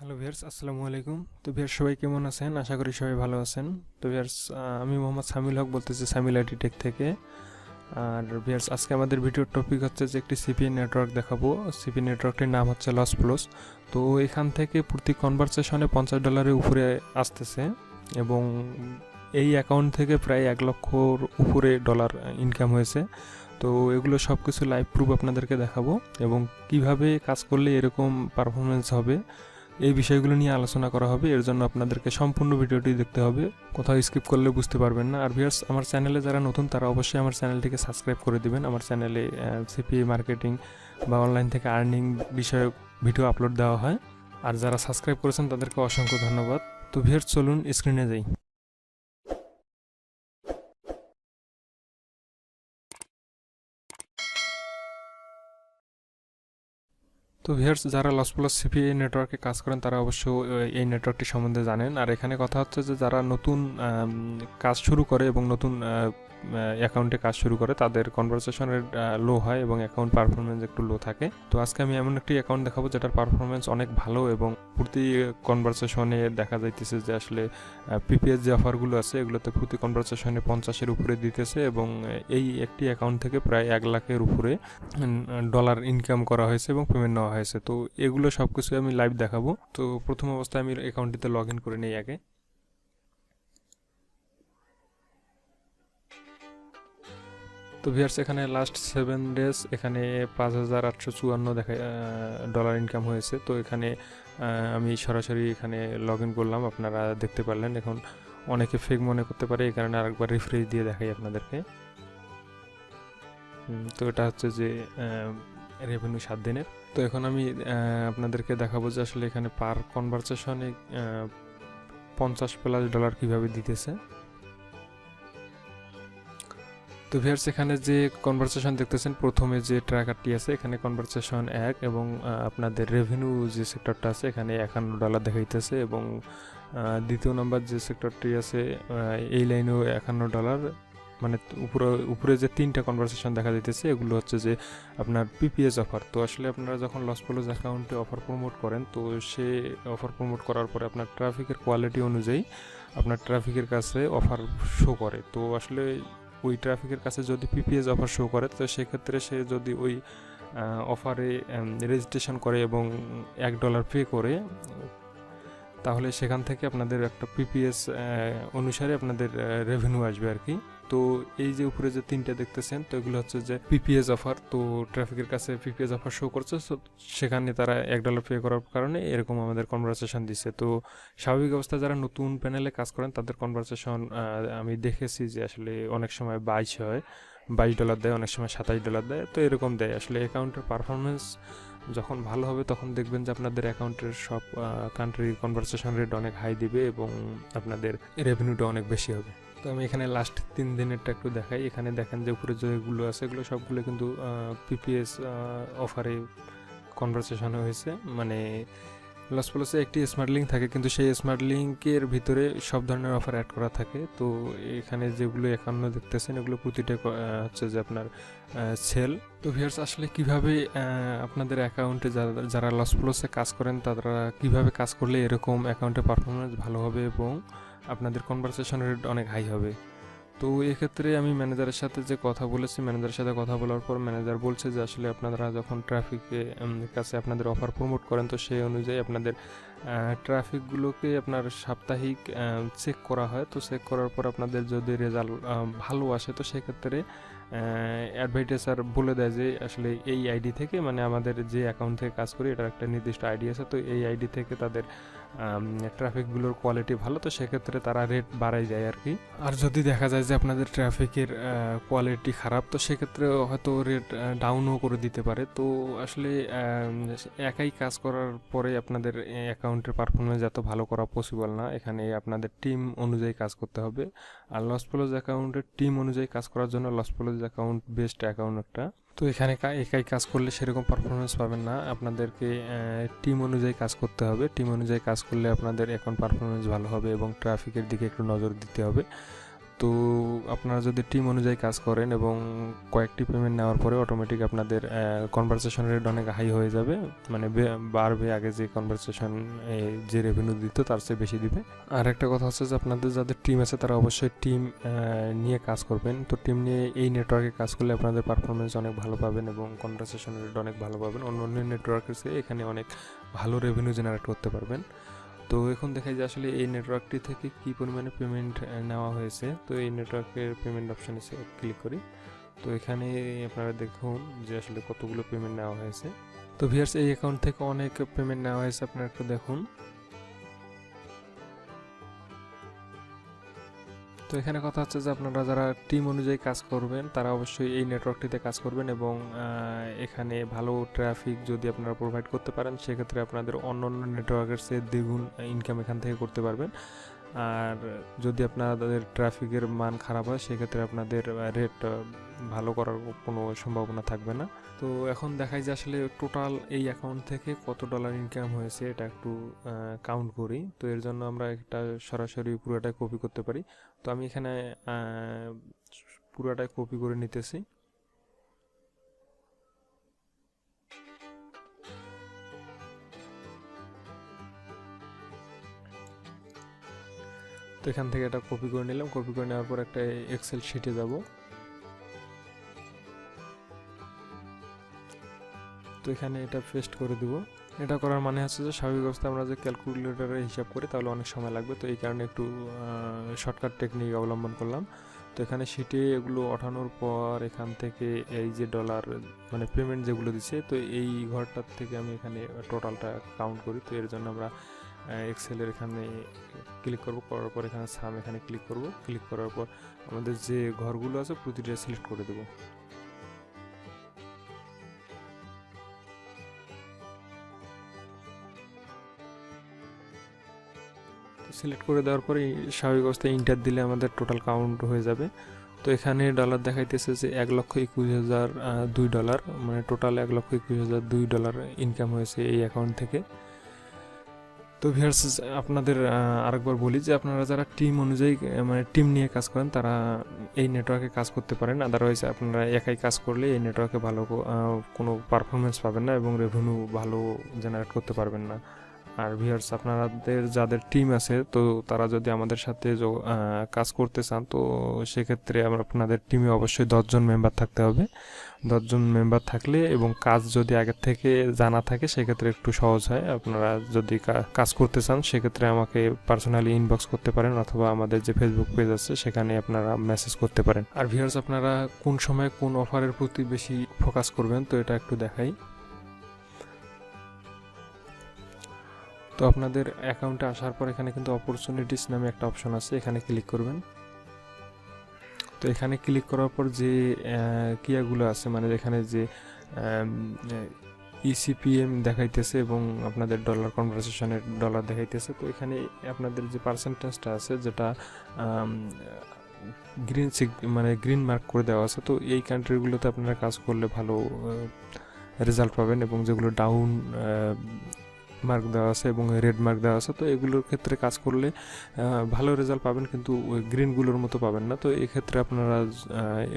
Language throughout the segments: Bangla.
হ্যালো ভিউয়ার্স, আসসালামু আলাইকুম। তো ভিউয়ার্স, সবাই কেমন আছেন? আশা করি সবাই ভালো আছেন। তো ভিউয়ার্স, আমি মোহাম্মদ সামিউল হক বলতেছি সামিউল আইটি টেক থেকে। আর ভিউয়ার্স, আজকে আমাদের ভিডিওর টপিক হচ্ছে যে একটি সিপি নেটওয়ার্ক দেখাবো। সিপি নেটওয়ার্কটির নাম হচ্ছে লসপ্লোস। তো এখান থেকে প্রতি কনভারসেশনে $50 উপরে আসতেছে এবং এই অ্যাকাউন্ট থেকে প্রায় 1 লক্ষর উপরে ডলার ইনকাম হয়েছে। তো এগুলো সব কিছু লাইভ প্রুফ আপনাদেরকে দেখাবো এবং কিভাবে কাজ করলে এরকম পারফরমেন্স হবে এই বিষয়গুলো নিয়ে আলোচনা করা হবে। এর জন্য আপনাদেরকে সম্পূর্ণ ভিডিওটি দেখতে হবে, কোথাও স্কিপ করলে বুঝতে পারবেন না। আর ভিউয়ার্স, আমার চ্যানেলে যারা নতুন তারা অবশ্যই আমার চ্যানেলটিকে সাবস্ক্রাইব করে দিবেন। আমার চ্যানেলে সিপিএ মার্কেটিং বা অনলাইন থেকে আর্নিং বিষয়ক ভিডিও আপলোড দেওয়া হয়। আর যারা সাবস্ক্রাইব করেছেন তাদেরকে অসংখ্য ধন্যবাদ। তো ভিউয়ার্স, চলুন স্ক্রিনে যাই। তো ভিউয়ার্স, যারা লসপ্লস সিপিএ নেটওয়ার্কে কাজ করেন তারা অবশ্য এই নেটওয়ার্কটি সম্বন্ধে জানেন। আর এখানে কথা হচ্ছে যে যারা নতুন কাজ শুরু করে এবং নতুন অ্যাকাউন্টে কাজ শুরু করে তাদের কনভারসেশনের লো হয় এবং অ্যাকাউন্ট পারফরমেন্স একটু লো থাকে। তো আজকে আমি এমন একটি অ্যাকাউন্ট দেখাবো যেটার পারফরমেন্স অনেক ভালো এবং প্রতি কনভারসেশনে দেখা যাইতেছে যে আসলে পিপিএস যে অফারগুলো আছে এগুলোতে প্রতি কনভারসেশনে 50-এর উপরে দিতেছে এবং এই একটি অ্যাকাউন্ট থেকে প্রায় 1 লাখের উপরে ডলার ইনকাম করা হয়েছে এবং পেমেন্ট নেওয়া হয়েছে। তো এগুলো সব কিছু আমি লাইভ দেখাবো। তো প্রথম অবস্থায় আমি অ্যাকাউন্টটিতে লগ ইন করে নিই আগে। তো ভিউয়ার্স, এখানে লাস্ট 7 ডেজ এখানে 5,854 দেখা ডলার ইনকাম হয়েছে। তো এখানে আমি সরাসরি এখানে লগ ইন করলাম, আপনারা দেখতে পারলেন। এখন অনেকে ফেক মনে করতে পারে, এই কারণে আরেকবার রিফ্রেশ দিয়ে দেখাই আপনাদেরকে। তো এটা হচ্ছে যে রেভিনিউ 7 দিনের। তো এখন আমি আপনাদেরকে দেখাবো যে আসলে এখানে পার কনভারসেশনে $50+ কীভাবে দিতেছে। তো ভিউয়ার্স, এখানে যে কনভারসেশন দেখতেছেন প্রথমে যে ট্র্যাকারটি আছে এখানে কনভারসেশন 1 এবং আপনাদের রেভিনিউ যে সেক্টরটা আছে এখানে $51 দেখাইতেছে এবং দ্বিতীয় নাম্বার যে সেক্টরটি আছে এই লাইনেও $51। মানে উপরে যে 3টা কনভারসেশন দেখা যাইতেছে এগুলো হচ্ছে যে আপনার পিপিএস অফার। তো আসলে আপনারা যখন লসপোলোস অ্যাকাউন্টে অফার প্রমোট করেন তো সে অফার প্রমোট করার পরে আপনার ট্রাফিকের কোয়ালিটি অনুযায়ী আপনার ট্রাফিকের কাছে অফার শো করে। তো আসলে ওই ট্রাফিকের কাছে যদি পিপিএস অফার শো করে তো সেক্ষেত্রে সে যদি ওই অফারে রেজিস্ট্রেশন করে এবং $1 পে করে তাহলে সেখান থেকে আপনাদের একটা পিপিএস অনুসারে আপনাদের রেভিনিউ আসবে আর কি। তো এই যে উপরে যে 3টা দেখতেছেন তো এগুলো হচ্ছে যে পিপিএস অফার। তো ট্রাফিকের কাছে পিপিএস অফার শো করছে, সেখানে তারা $1 পে করার কারণে এরকম আমাদের কনভারসেশন দিচ্ছে। তো স্বাভাবিক অবস্থায় যারা নতুন প্যানেলে কাজ করেন তাদের কনভারসেশন আমি দেখেছি যে আসলে অনেক সময় 22 হয়, $22 দেয়, অনেক সময় $27 দেয়। তো এরকম দেয়। আসলে অ্যাকাউন্টের পারফরমেন্স যখন ভালো হবে তখন দেখবেন যে আপনাদের অ্যাকাউন্টের সব কান্ট্রির কনভারসেশন রেট অনেক হাই দিবে এবং আপনাদের রেভিনিউটা অনেক বেশি হবে। তো আমি এখানে লাস্ট 3 দিনেরটা একটু দেখাই। এখানে দেখেন যে উপরে যেগুলো আছে এগুলো সবগুলো কিন্তু পিপিএস অফারে কনভারসেশন হয়েছে। মানে লসপলসে একটি স্মার্ট লিঙ্ক থাকে কিন্তু সেই স্মার্ট লিঙ্কের ভিতরে সব ধরনের অফার অ্যাড করা থাকে। তো এখানে যেগুলো 51 দেখতেছেন এগুলো প্রতিটা হচ্ছে যে আপনার সেল। তো ভিউয়ার্স, আসলে কিভাবে আপনাদের অ্যাকাউন্টে যারা লসপলসে কাজ করেন তারা কিভাবে কাজ করলে এরকম অ্যাকাউন্টে পারফরমেন্স ভালো হবে এবং আপনাদের কনভারসেশন রেট অনেক হাই হবে। তো এক্ষেত্রে আমি ম্যানেজারের সাথে যে কথা বলেছি, ম্যানেজারের সাথে কথা বলার পর ম্যানেজার বলছে যে আসলে আপনারা যখন ট্রাফিকে কাছে আপনাদের অফার প্রমোট করেন তো সেই অনুযায়ী আপনাদের ট্রাফিকগুলোকে আপনার সাপ্তাহিক চেক করা হয়। তো চেক করার পর আপনাদের যদি রেজাল্ট ভালো আসে তো সেক্ষেত্রে অ্যাডভাইটাইজার বলে দেয় যে আসলে এই আইডি থেকে, মানে আমাদের যে অ্যাকাউন্ট থেকে কাজ করি এটার একটা নির্দিষ্ট আইডি আছে, তো এই আইডি থেকে তাদের ট্রাফিকগুলোর কোয়ালিটি ভালো, তো সেক্ষেত্রে তারা রেট বাড়াই যায় আর কি। আর যদি দেখা যায় যে আপনাদের ট্রাফিকের কোয়ালিটি খারাপ তো সেক্ষেত্রে হয়তো রেট ডাউনও করে দিতে পারে। তো আসলে একাই কাজ করার পরে আপনাদের অ্যাকাউন্টের পারফরমেন্স এত ভালো করা পসিবল না, এখানে আপনাদের টিম অনুযায়ী কাজ করতে হবে। আর লসপলস অ্যাকাউন্টের টিম অনুযায়ী কাজ করার জন্য লসপলস অ্যাকাউন্ট বেস্ট অ্যাকাউন্ট একটা। তো এখানে একাই কাজ করলে সেরকম পারফরমেন্স পাবেন না, আপনাদেরকে টিম অনুযায়ী কাজ করতে হবে। টিম অনুযায়ী কাজ করলে আপনাদের অ্যাকাউন্ট পারফরমেন্স ভালো হবে এবং ট্রাফিকের দিকে একটু নজর দিতে হবে। তো আপনারা যদি টিম অনুযায়ী কাজ করেন এবং কয়েকটি পেমেন্ট নেওয়ার পরে অটোমেটিক আপনাদের কনভারসেশন রেট অনেক হাই হয়ে যাবে, মানে বাড়বে, আগে যে কনভারসেশন যে রেভিনিউ দিত তার চেয়ে বেশি দিবে। আর একটা কথা হচ্ছে যে আপনাদের যাদের টিম আছে তারা অবশ্যই টিম নিয়ে কাজ করবেন। তো টিম নিয়ে এই নেটওয়ার্কে কাজ করলে আপনাদের পারফরমেন্স অনেক ভালো পাবেন এবং কনভারসেশন রেট অনেক ভালো পাবেন। অন্য অন্য নেটওয়ার্কের চেয়ে এখানে অনেক ভালো রেভিনিউ জেনারেট করতে পারবেন। তো এখন দেখাই যে আসলে এই নেটওয়ার্কটি থেকে কী পরিমাণে পেমেন্ট নেওয়া হয়েছে। তো এই নেটওয়ার্কের পেমেন্ট অপশানে ক্লিক করি। তো এখানে আপনারা দেখুন যে আসলে কতগুলো পেমেন্ট নেওয়া হয়েছে। তো ভিউয়ার্স এই অ্যাকাউন্ট থেকে অনেক পেমেন্ট নেওয়া হয়েছে, আপনারা একটু দেখুন। তো এখানে কথা হচ্ছে যে আপনারা যারা টিম অনুযায়ী কাজ করবেন তারা অবশ্যই এই নেটওয়ার্কটিতে কাজ করবেন এবং এখানে ভালো ট্রাফিক যদি আপনারা প্রোভাইড করতে পারেন সেক্ষেত্রে আপনাদের অন্য অন্য নেটওয়ার্কের চেয়ে দ্বিগুণ ইনকাম এখান থেকে করতে পারবেন। আর যদি আপনাদের ট্রাফিকের মান খারাপ হয় সেক্ষেত্রে আপনাদের রেট ভালো করার কোনো সম্ভাবনা থাকবে না। তো এখন দেখাই যে আসলে টোটাল এই অ্যাকাউন্ট থেকে কত ডলার ইনকাম হয়েছে এটা একটু কাউন্ট করি। তো এর জন্য আমরা একটা সরাসরি পুরোটাই কপি করতে পারি। তো আমি এখানে পুরোটাই কপি করে নিতেছি। তো এখান থেকে এটা কপি করে নিলাম। কপি করে নেওয়ার পর একটা এক্সেল শিটে যাব। তো এখানে এটা পেস্ট করে দিব। এটা করার মানে হচ্ছে যে স্বাভাবিক অবস্থায় আমরা যে ক্যালকুলেটরে হিসাব করি তাহলে অনেক সময় লাগবে, তো এই কারণে একটু শর্টকাট টেকনিক অবলম্বন করলাম। তো এখানে শিটে এগুলো ওঠানোর পর এখান থেকে এই যে ডলার মানে পেমেন্ট যেগুলো দিচ্ছে, তো এই ঘরটার থেকে আমি এখানে টোটালটা কাউন্ট করি। তো এর জন্য আমরা এক্সেলের এখানে ক্লিক করব, করার পর এখানে সাম এখানে ক্লিক করব। ক্লিক করার পর আমাদের যে ঘরগুলো আছে প্রতিটা সিলেক্ট করে দেবো। সিলেক্ট করে দেওয়ার পরে স্বাভাবিক অবস্থায় ইন্টার দিলে আমাদের টোটাল কাউন্ট হয়ে যাবে। তো এখানে ডলার দেখাইতেছে যে $1,21,002, মানে টোটাল $1,21,002 ইনকাম হয়েছে এই অ্যাকাউন্ট থেকে। তো ভিউয়ার্স আপনাদের আরেকবার বলি যে আপনারা যারা টিম অনুযায়ী মানে টিম নিয়ে কাজ করেন তারা এই নেটওয়ার্কে কাজ করতে পারেন। আদারওয়াইজ আপনারা একাই কাজ করলে এই নেটওয়ার্কে ভালো কোনো পারফরমেন্স পাবেন না এবং রেভিনিউ ভালো জেনারেট করতে পারবেন না। আর ভিউয়ার্স আপনাদের যাদের টিম আছে তো তারা যদি আমাদের সাথে কাজ করতে চান তো সেক্ষেত্রে আপনাদের টিমে অবশ্যই 10 জন মেম্বার থাকতে হবে। 10 জন মেম্বার থাকলে এবং কাজ যদি আগের থেকে জানা থাকে সেক্ষেত্রে একটু সহজ হয়। আপনারা যদি কাজ করতে চান সেক্ষেত্রে আমাকে পার্সোনালি ইনবক্স করতে পারেন অথবা আমাদের যে ফেসবুক পেজ আছে সেখানে আপনারা মেসেজ করতে পারেন। আর ভিউয়ার্স আপনারা কোন সময় কোন অফারের প্রতি বেশি ফোকাস করবেন তো এটা একটু দেখাই। তো আপনাদের অ্যাকাউন্টে আসার পর এখানে কিন্তু অপরচুনিটিস নামে একটা অপশন আছে, এখানে ক্লিক করবেন। তো এখানে ক্লিক করার পর যে কিয়াগুলো আছে মানে এখানে যে ইসিপিএম দেখাইতেছে এবং আপনাদের ডলার কনভারসেশনের ডলার দেখাইতেছে। তো এখানে আপনাদের যে পার্সেন্টেজটা আছে যেটা গ্রিন মার্ক করে দেওয়া আছে, তো এই কান্ট্রিগুলোতে আপনারা কাজ করলে ভালো রেজাল্ট পাবেন এবং যেগুলো ডাউন মার্ক দেওয়া আছে এবং রেড মার্ক দেওয়া আছে তো এগুলোর ক্ষেত্রে কাজ করলে ভালো রেজাল্ট পাবেন কিন্তু ওই গ্রিনগুলোর মতো পাবেন না। তো এক্ষেত্রে আপনারা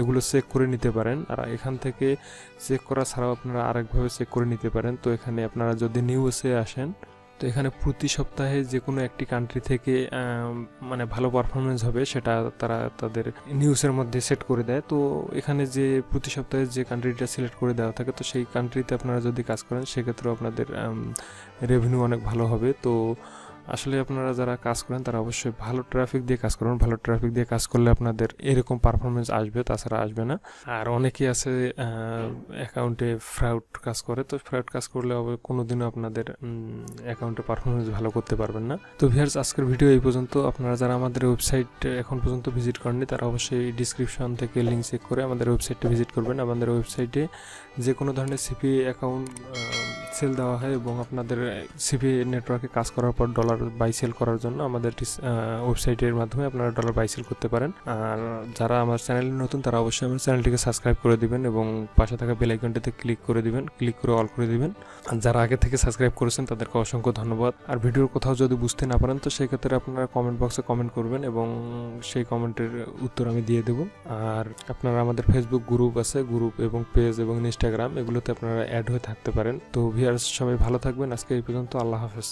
এগুলো চেক করে নিতে পারেন। আর এখান থেকে চেক করা ছাড়াও আপনারা আরেকভাবে চেক করে নিতে পারেন। তো এখানে আপনারা যদি নিউজে আসেন তো এখানে প্রতি সপ্তাহে যে কোনো একটি কান্ট্রি থেকে মানে ভালো পারফরমেন্স হবে সেটা তারা তাদের নিউজের মধ্যে সেট করে দেয়। তো এখানে যে প্রতি সপ্তাহে যে কান্ট্রিটা সিলেক্ট করে দেওয়া থাকে তো সেই কান্ট্রিতে আপনারা যদি কাজ করেন সেক্ষেত্রে আপনাদের রেভিনিউ অনেক ভালো হবে। তো আসলে আপনারা যারা কাজ করেন তারা অবশ্যই ভালো ট্রাফিক দিয়ে কাজ করুন। ভালো ট্রাফিক দিয়ে কাজ করলে আপনাদের এরকম পারফরমেন্স আসবে, তাছাড়া আসবে না। আর অনেকেই আছে অ্যাকাউন্টে ফ্রড কাজ করে, তো ফ্রড কাজ করলে কোনোদিনও আপনাদের অ্যাকাউন্টে পারফরমেন্স ভালো করতে পারবেন না। তো ভিউয়ার্স আজকের ভিডিও এই পর্যন্ত। আপনারা যারা আমাদের ওয়েবসাইট এখন পর্যন্ত ভিজিট করেননি তারা অবশ্যই ডিসক্রিপশন থেকে লিঙ্ক চেক করে আমাদের ওয়েবসাইটে ভিজিট করবেন। আমাদের ওয়েবসাইটে যে কোনো ধরনের সিপিএ অ্যাকাউন্ট সেল দেওয়া হয় এবং আপনাদের সিপি নেটওয়ার্কে কাজ করার পর ডলার বাই সেল করার জন্য আমাদের ওয়েবসাইটের মাধ্যমে আপনারা ডলার বাই সেল করতে পারেন। আর যারা আমার চ্যানেলে নতুন তারা অবশ্যই আমার চ্যানেলটিকে সাবস্ক্রাইব করে দিবেন এবং পাশে থাকা বেল আইকনটিতে ক্লিক করে দিবেন, ক্লিক করে অল করে দিবেন। আর যারা আগে থেকে সাবস্ক্রাইব করেছেন তাদেরকে অসংখ্য ধন্যবাদ। আর ভিডিওর কোথাও যদি বুঝতে না পারেন তো সেই ক্ষেত্রে আপনারা কমেন্ট বক্সে কমেন্ট করবেন এবং সেই কমেন্টের উত্তর আমি দিয়ে দেবো। আর আপনারা আমাদের ফেসবুক গ্রুপ আছে, গ্রুপ এবং পেজ এবং ইনস্টাগ্রাম, এগুলোতে আপনারা অ্যাড হয়ে থাকতে পারেন। তো ভিউয়ার্স সবাই ভালো থাকবেন। আজকে এই পর্যন্ত, আল্লাহ হাফেজ।